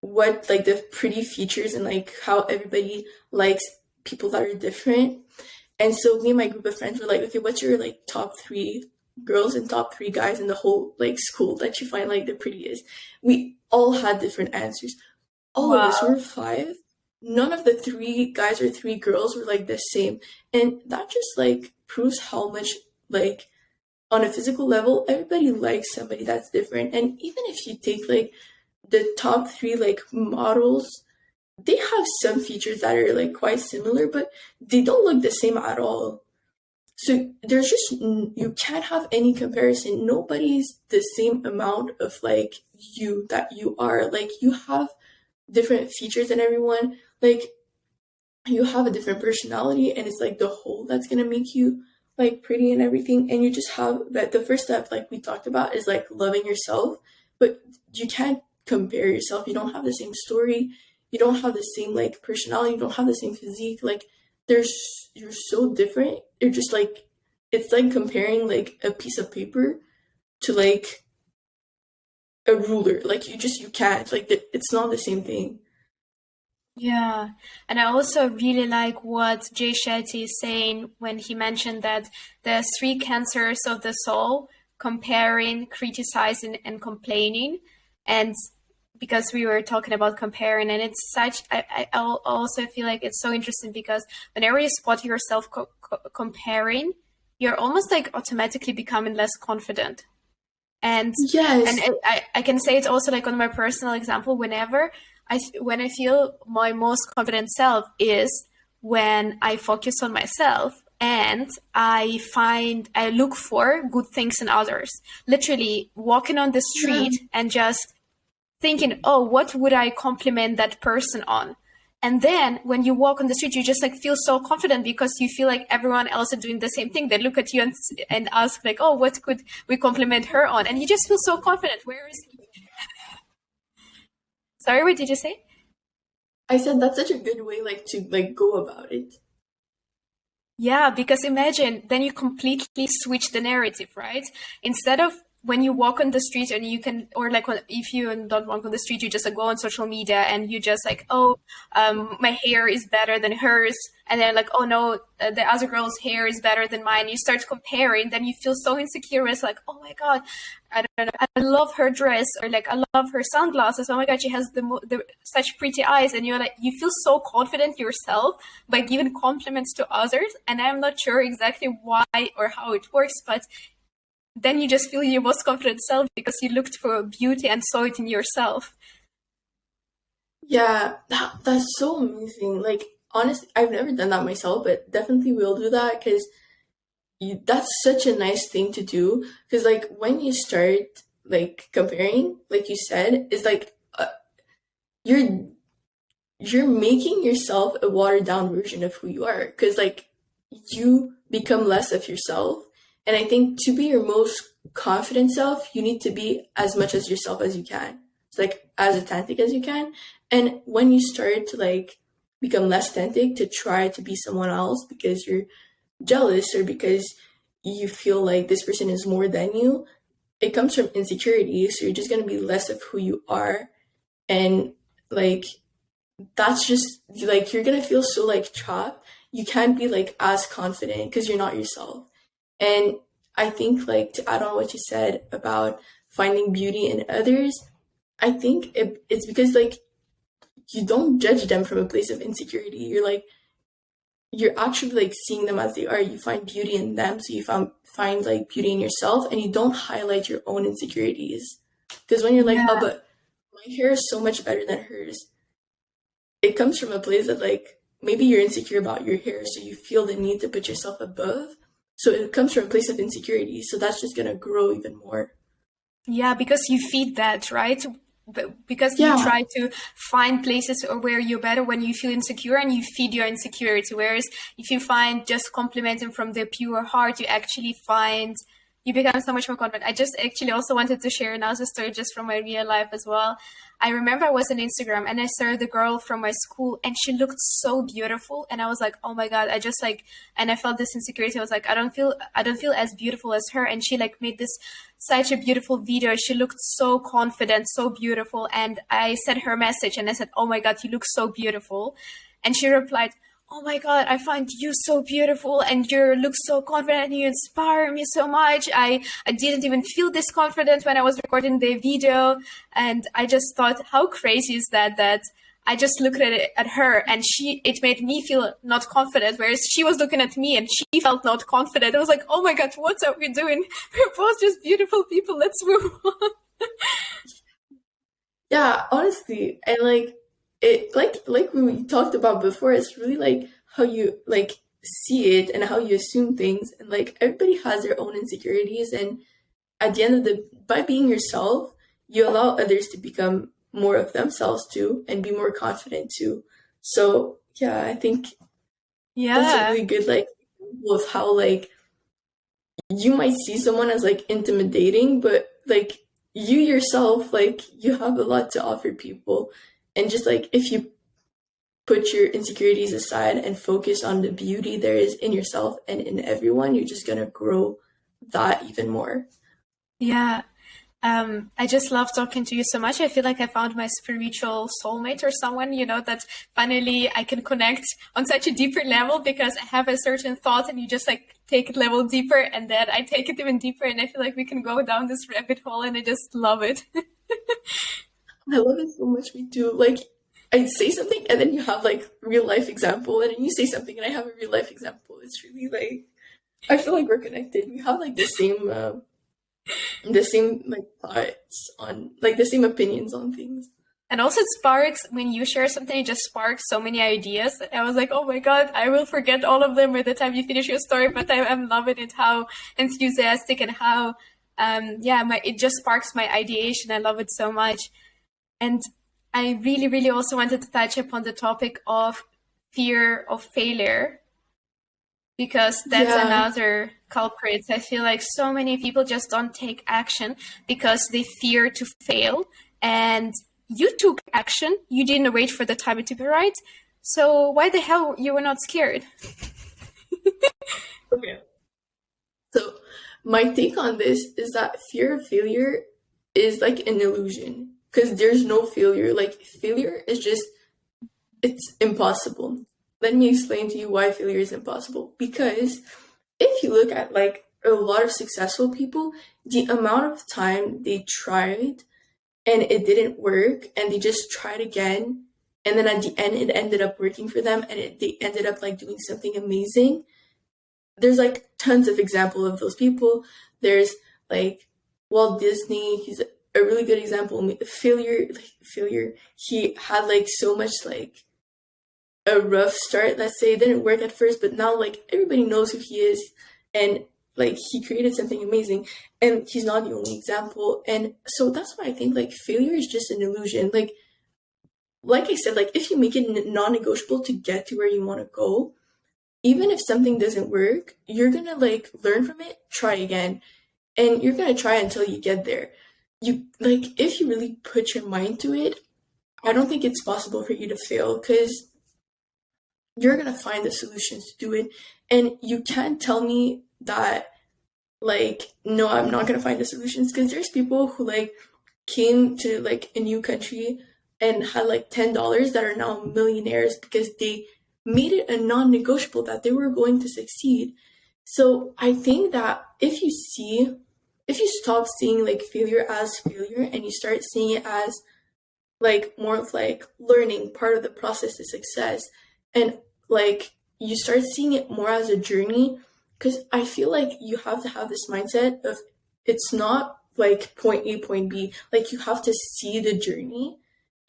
what like the pretty features and like how everybody likes people that are different. And so me and my group of friends were like, okay, what's your like top three girls and top three guys in the whole like school that you find like the prettiest? We all had different answers. All of us Wow. were five. None of the three guys or three girls were like the same. And that just like proves how much like on a physical level everybody likes somebody that's different. And even if you take like the top three like models, they have some features that are like quite similar, but they don't look the same at all. So there's just you can't have any comparison. Nobody's the same amount of like you that you are. Like you have different features than everyone. Like you have a different personality, and it's like the whole that's gonna make you like pretty and everything. And you just have that the first step, like we talked about, is like loving yourself. But you can't compare yourself. You don't have the same story. You don't have the same like personality. You don't have the same physique. Like there's you're so different. You're just like it's like comparing like a piece of paper to like a ruler. Like you can't like it's not the same thing. Yeah. And I also really like what Jay Shetty is saying when he mentioned that there's three cancers of the soul: comparing, criticizing, and complaining. And because we were talking about comparing, and it's such, I also feel like it's so interesting because whenever you spot yourself comparing, you're almost like automatically becoming less confident. And Yes. I can say it also like on my personal example, whenever when I feel my most confident self is when I focus on myself and I look for good things in others. Literally walking on the Yeah. street and just thinking, oh, what would I compliment that person on? And then when you walk on the street, you just like feel so confident because you feel like everyone else is doing the same thing. They look at you and ask like, oh, what could we compliment her on? And you just feel so confident. Whereas, sorry, what did you say? I said that's such a good way like to like go about it. Yeah, because imagine then you completely switch the narrative, right? Instead of when you walk on the street and you can, or like if you don't walk on the street, you just like go on social media and you just like, oh, my hair is better than hers. And then like, oh no, the other girl's hair is better than mine. You start comparing, then you feel so insecure. It's like, oh my God, I don't know, I love her dress, or like, I love her sunglasses. Oh my God, she has the such pretty eyes. And you're like, you feel so confident yourself by giving compliments to others. And I'm not sure exactly why or how it works, but then you just feel your most confident self because you looked for beauty and saw it in yourself. Yeah, that's so amazing. Like, honestly, I've never done that myself, but definitely will do that because that's such a nice thing to do. Because, like, when you start, like, comparing, like you said, is like you're you're making yourself a watered down version of who you are. Because, like, you become less of yourself. And I think to be your most confident self, you need to be as much as yourself as you can. It's like as authentic as you can. And when you start to like become less authentic to try to be someone else because you're jealous or because you feel like this person is more than you, it comes from insecurity. So you're just going to be less of who you are. And like, that's just like, you're going to feel so like trapped. You can't be like as confident because you're not yourself. And I think, like, to add on what you said about finding beauty in others, I think it's because, like, you don't judge them from a place of insecurity. You're actually, like, seeing them as they are. You find beauty in them, so you find like, beauty in yourself, and you don't highlight your own insecurities. Because when you're like, oh, but my hair is so much better than hers, it comes from a place that, like, maybe you're insecure about your hair, so you feel the need to put yourself above. So it comes from a place of insecurity. So that's just going to grow even more. Yeah, because you feed that, right? Because you try to find places where you're better when you feel insecure, and you feed your insecurity. Whereas if you find just complimenting from the pure heart, you become so much more confident. I just actually also wanted to share another story just from my real life as well. I remember I was on Instagram and I saw the girl from my school and she looked so beautiful. And I was like, oh my God, and I felt this insecurity. I was like, I don't feel as beautiful as her. And she like made such a beautiful video. She looked so confident, so beautiful. And I sent her a message and I said, oh my God, you look so beautiful. And she replied, oh my God, I find you so beautiful and you look so confident and you inspire me so much. I didn't even feel this confident when I was recording the video. And I just thought, how crazy is that I just looked at her and it made me feel not confident, whereas she was looking at me and she felt not confident. I was like, oh my God, what are we doing? We're both just beautiful people. Let's move on. Yeah, honestly. And like, it like we talked about before, it's really like how you like see it and how you assume things, and like everybody has their own insecurities, and at the end of by being yourself, you allow others to become more of themselves too and be more confident too. So yeah, I think that's a really good like example of how like you might see someone as like intimidating, but like you yourself, like you have a lot to offer people. And just like if you put your insecurities aside and focus on the beauty there is in yourself and in everyone, you're just gonna grow that even more. Yeah. I just love talking to you so much. I feel like I found my spiritual soulmate or someone, that finally I can connect on such a deeper level because I have a certain thought and you just like take it level deeper and then I take it even deeper and I feel like we can go down this rabbit hole and I just love it. I love it so much, me too. Like I say something and then you have like real life example, and then you say something and I have a real life example. It's really like I feel like we're connected. We have like the same like thoughts on like the same opinions on things. And also it sparks, when you share something, it just sparks so many ideas. I was like, oh my God, I will forget all of them by the time you finish your story, but I'm loving it, how enthusiastic and how, it just sparks my ideation. I love it so much. And I really, really also wanted to touch upon the topic of fear of failure, because that's another culprit. I feel like so many people just don't take action because they fear to fail. And you took action. You didn't wait for the timing to be right. So why the hell you were not scared? Okay. So my take on this is that fear of failure is like an illusion because there's no failure. Like failure is just, it's impossible. Let me explain to you why failure is impossible. Because if you look at like a lot of successful people, the amount of time they tried and it didn't work and they just tried again, and then at the end it ended up working for them and they ended up like doing something amazing. There's like tons of examples of those people. There's like Walt Disney, he's a really good example. Failure. He had like so much like a rough start, let's say. It didn't work at first, but now like everybody knows who he is, and like he created something amazing, and he's not the only example. And so that's why I think like failure is just an illusion. Like I said, like if you make it non-negotiable to get to where you want to go, even if something doesn't work, you're gonna like learn from it, try again, and you're gonna try until you get there. You like if you really put your mind to it, I don't think it's possible for you to fail, because you're gonna find the solutions to do it. And you can't tell me that like, no, I'm not gonna find the solutions, because there's people who like came to like a new country and had like $10 that are now millionaires because they made it a non-negotiable that they were going to succeed. So I think that if you stop seeing like failure as failure, and you start seeing it as like more of like learning, part of the process to success, and like you start seeing it more as a journey, because I feel like you have to have this mindset of it's not like point A, point B, like you have to see the journey.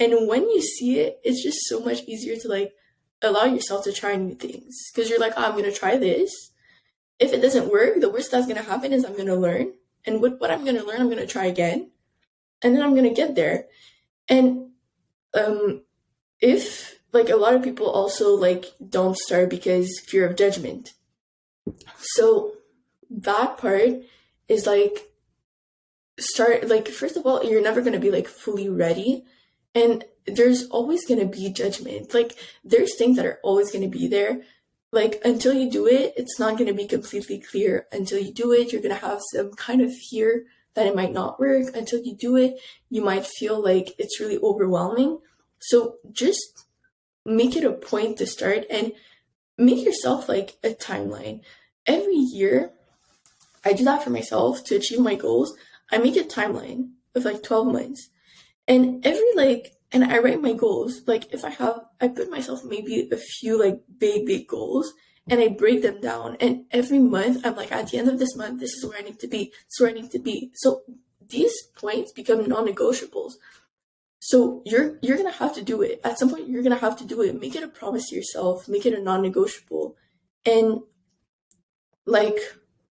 And when you see it, it's just so much easier to like allow yourself to try new things, because you're like, oh, I'm going to try this. If it doesn't work, the worst that's going to happen is I'm going to learn. And with what I'm going to learn, I'm going to try again. And then I'm going to get there. And if like a lot of people also like don't start because fear of judgment. So that part is like first of all, you're never going to be like fully ready. And there's always going to be judgment. Like there's things that are always going to be there. Like until you do it, it's not going to be completely clear. Until you do it, you're going to have some kind of fear that it might not work. Until you do it, you might feel like it's really overwhelming. So just make it a point to start, and make yourself like a timeline. Every year, I do that for myself to achieve my goals. I make a timeline of like 12 months. And and I write my goals. Like if I put myself maybe a few like big goals, and I break them down. And every month I'm like, at the end of this month, this is where I need to be. This is where I need to be. So these points become non-negotiables. So you're gonna have to do it. At some point you're gonna have to do it. Make it a promise to yourself, make it a non-negotiable. And like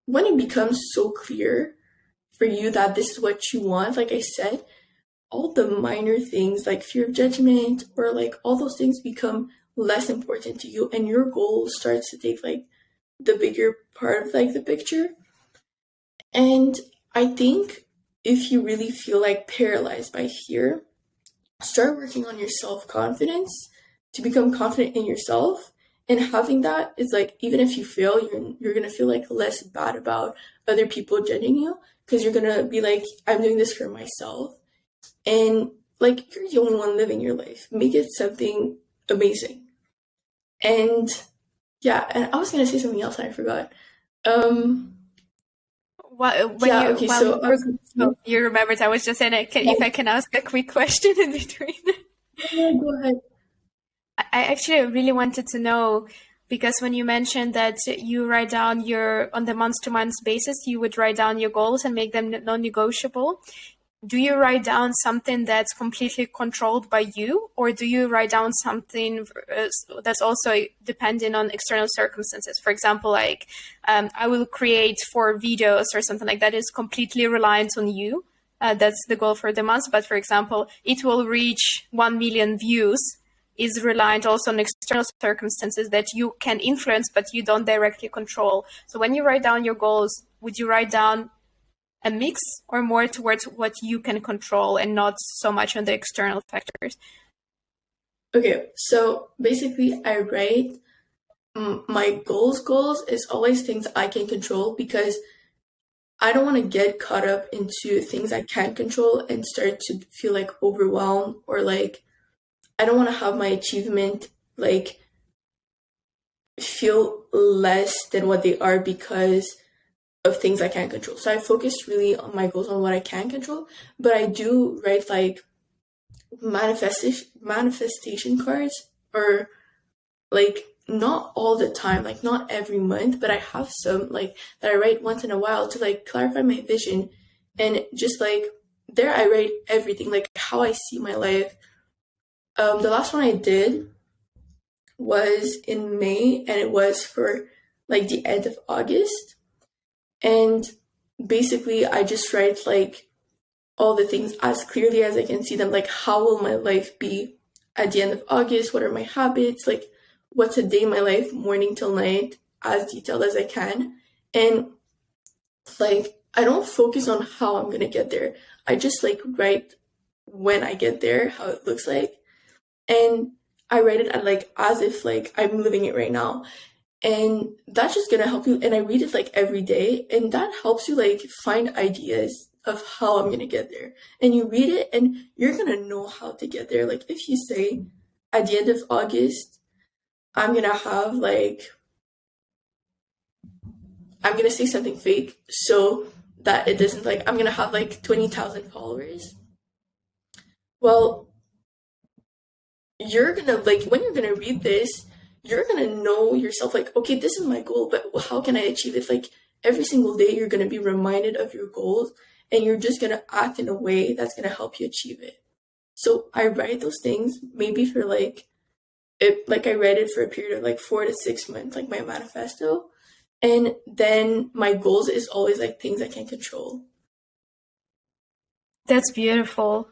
when it becomes so clear for you that this is what you want, like I said, all the minor things like fear of judgment or like all those things become less important to you, and your goal starts to take like the bigger part of like the picture. And I think if you really feel like paralyzed by fear, start working on your self-confidence to become confident in yourself. And having that is like, even if you fail, you're gonna feel like less bad about other people judging you, because you're gonna be like, I'm doing this for myself. And like, you're the only one living your life. Make it something amazing. And yeah, and I was gonna say something else and I forgot. You remembered, I was just saying, if I can ask a quick question in between. Yeah, go ahead. I actually really wanted to know, because when you mentioned that you write down on the month-to-month basis, you would write down your goals and make them non-negotiable. Do you write down something that's completely controlled by you, or do you write down something that's also dependent on external circumstances? For example, like I will create 4 videos or something like that is completely reliant on you. That's the goal for the month. But for example, it will reach 1 million views is reliant also on external circumstances that you can influence, but you don't directly control. So when you write down your goals, would you write down a mix or more towards what you can control and not so much on the external factors? Okay, so basically I write my goals is always things I can control, because I don't want to get caught up into things I can't control and start to feel like overwhelmed, or like I don't want to have my achievement like feel less than what they are because of things I can't control. So I focus really on my goals on what I can control, but I do write like manifestation cards, or like not all the time, like not every month, but I have some like that I write once in a while to like clarify my vision. And just like there I write everything, like how I see my life. The last one I did was in May, and it was for like the end of August. And basically I just write like all the things as clearly as I can see them, like how will my life be at the end of August? What are my habits? Like what's a day in my life, morning till night, as detailed as I can. And like I don't focus on how I'm gonna get there. I just like write when I get there, how it looks like. And I write it at like as if like I'm living it right now. And that's just gonna help you. And I read it like every day, and that helps you like find ideas of how I'm gonna get there. And you read it and you're gonna know how to get there. Like if you say at the end of August, I'm gonna have like I'm gonna say something fake so that it doesn't like I'm gonna have like 20,000 followers. Well, you're gonna like when you're gonna read this, you're gonna know yourself like, okay, this is my goal, but how can I achieve it? Like every single day you're gonna be reminded of your goals, and you're just gonna act in a way that's gonna help you achieve it. So I write those things maybe for like it like I read it for a period of like 4 to 6 months, like my manifesto. And then my goals is always like things I can control. That's beautiful.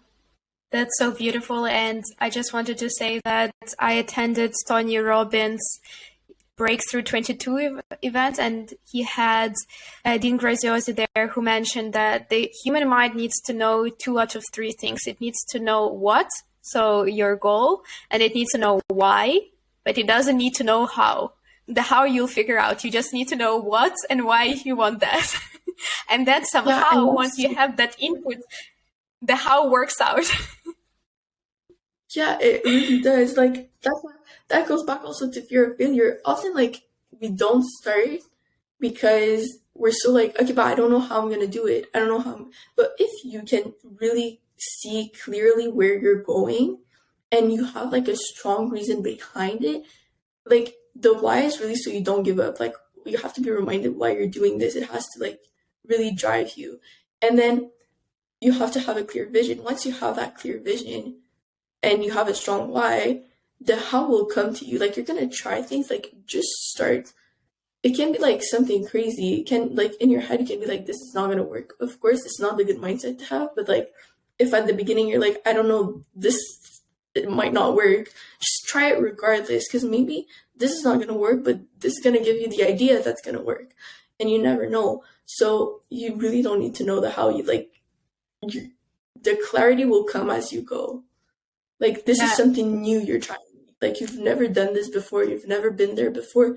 That's so beautiful. And I just wanted to say that I attended Tony Robbins' Breakthrough 22 event, and he had Dean Graziosi there, who mentioned that the human mind needs to know 2 out of 3 things. It needs to know what, so your goal, and it needs to know why, but it doesn't need to know how. The how you'll figure out. You just need to know what and why you want that. And then somehow, once you have that input, the how works out. Yeah, it really does. Like that goes back also to fear of failure. Often like we don't start because we're so like, okay, but I don't know how I'm gonna do it. I don't know how but if you can really see clearly where you're going, and you have like a strong reason behind it, like the why is really so you don't give up. Like you have to be reminded why you're doing this. It has to like really drive you. And then you have to have a clear vision. Once you have that clear vision and you have a strong why, the how will come to you. Like you're gonna try things, like just start. It can be like something crazy. It can like in your head, it can be like, this is not gonna work. Of course, it's not the good mindset to have, but like if at the beginning you're like, I don't know, this it might not work, just try it regardless, because maybe this is not gonna work, but this is gonna give you the idea that's gonna work. And you never know. So you really don't need to know the how. The clarity will come as you go. Like this is something new you're trying. Like you've never done this before. You've never been there before.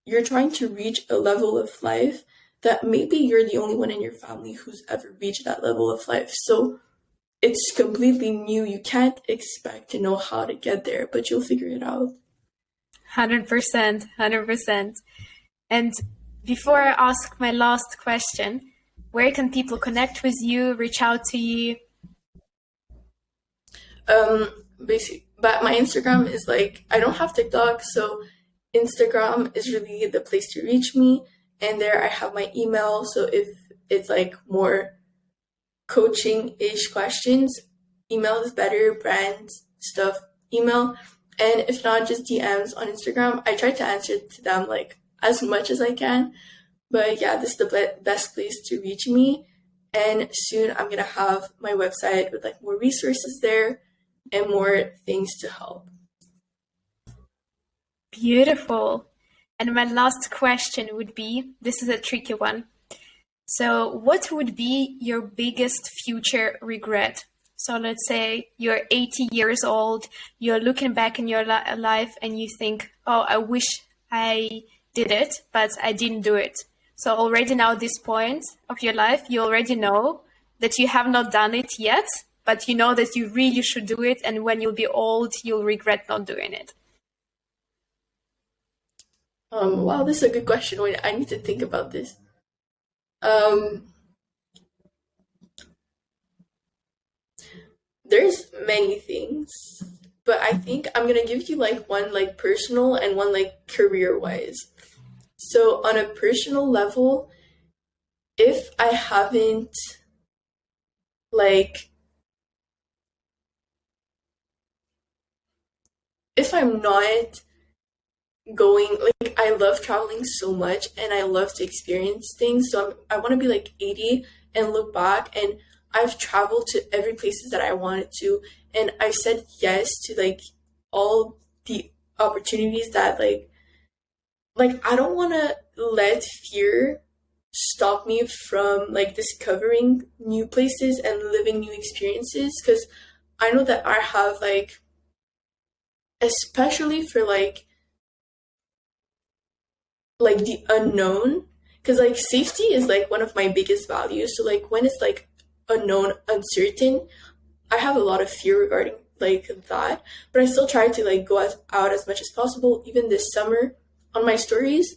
You're trying to reach a level of life that maybe you're the only one in your family who's ever reached that level of life. So it's completely new. You can't expect to know how to get there, but you'll figure it out. 100%, 100%. And before I ask my last question, where can people connect with you, reach out to you? But my Instagram is like, I don't have TikTok, so Instagram is really the place to reach me. And there I have my email. So if it's like more coaching-ish questions, email is better, brand stuff, email. And if not, just DMs on Instagram. I try to answer to them like as much as I can. But yeah, this is the best place to reach me. And soon I'm going to have my website with like more resources there and more things to help. Beautiful. And my last question would be, this is a tricky one. So what would be your biggest future regret? So let's say you're 80 years old, you're looking back in your life and you think, oh, I wish I did it, but I didn't do it. So already now at this point of your life, you already know that you have not done it yet, but you know that you really should do it. And when you'll be old, you'll regret not doing it. Wow, this is a good question. Wait, I need to think about this. There's many things. but I think I'm gonna give you like one like personal and one like career wise. So on a personal level, if I haven't like if I'm not going, like, I love traveling so much and I love to experience things, so I want to be like 80 and look back and I've traveled to every places that I wanted to, and I've said yes to like all the opportunities that like I don't want to let fear stop me from like discovering new places and living new experiences, because I know that I have like, especially for like the unknown, because like safety is like one of my biggest values. So like when it's like unknown, uncertain, I have a lot of fear regarding like that, but I still try to like out as much as possible. Even this summer on my stories,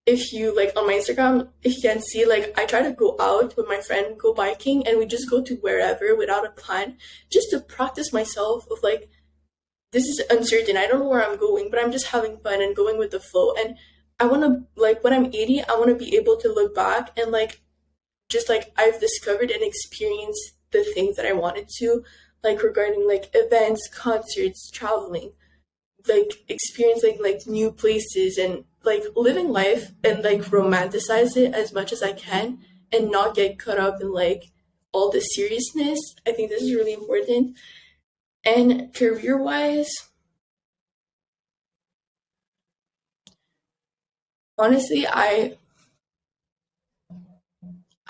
if you like on my Instagram, if you can see, like I try to go out with my friend, go biking, and we just go to wherever without a plan, just to practice myself of like, this is uncertain, I don't know where I'm going, but I'm just having fun and going with the flow. And I want to, like, when I'm 80, I want to be able to look back and like just like I've discovered and experienced the things that I wanted to, like regarding like events, concerts, traveling, like experiencing like new places and like living life and like romanticize it as much as I can and not get caught up in like all the seriousness. I think this is really important. And career wise, honestly, I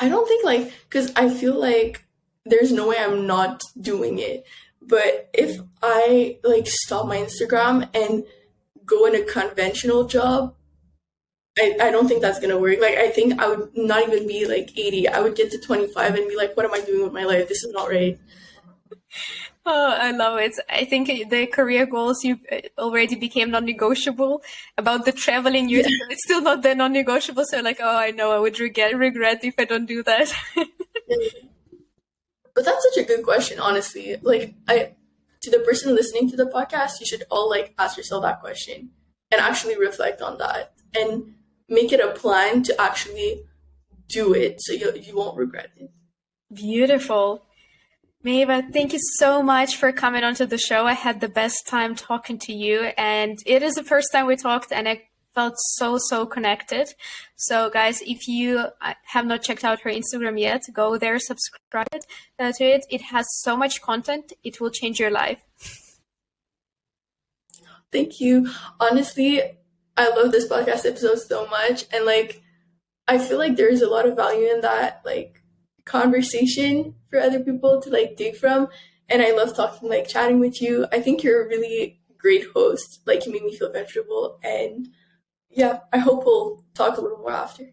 don't think like, because I feel like there's no way I'm not doing it. But if I like stop my Instagram and go in a conventional job, I don't think that's gonna work. Like I think I would not even be like 80. I would get to 25 and be like, what am I doing with my life? This is not right. Oh, I love it. I think the career goals you already became non-negotiable. About the traveling, it's still not the non-negotiable. So like, oh, I know I would regret if I don't do that. But that's such a good question, honestly. Like to the person listening to the podcast, you should all like ask yourself that question and actually reflect on that and make it a plan to actually do it, so you won't regret it. Beautiful. Maeva, thank you so much for coming onto the show. I had the best time talking to you, and it is the first time we talked, and I felt so connected. So guys, if you have not checked out her Instagram yet, go there, subscribe to it. It has so much content. It will change your life. Thank you. Honestly, I love this podcast episode so much, and like I feel like there's a lot of value in that, like conversation for other people to like dig from. And I love talking, like chatting with you. I think you're a really great host. Like you made me feel comfortable, and yeah, I hope we'll talk a little more after.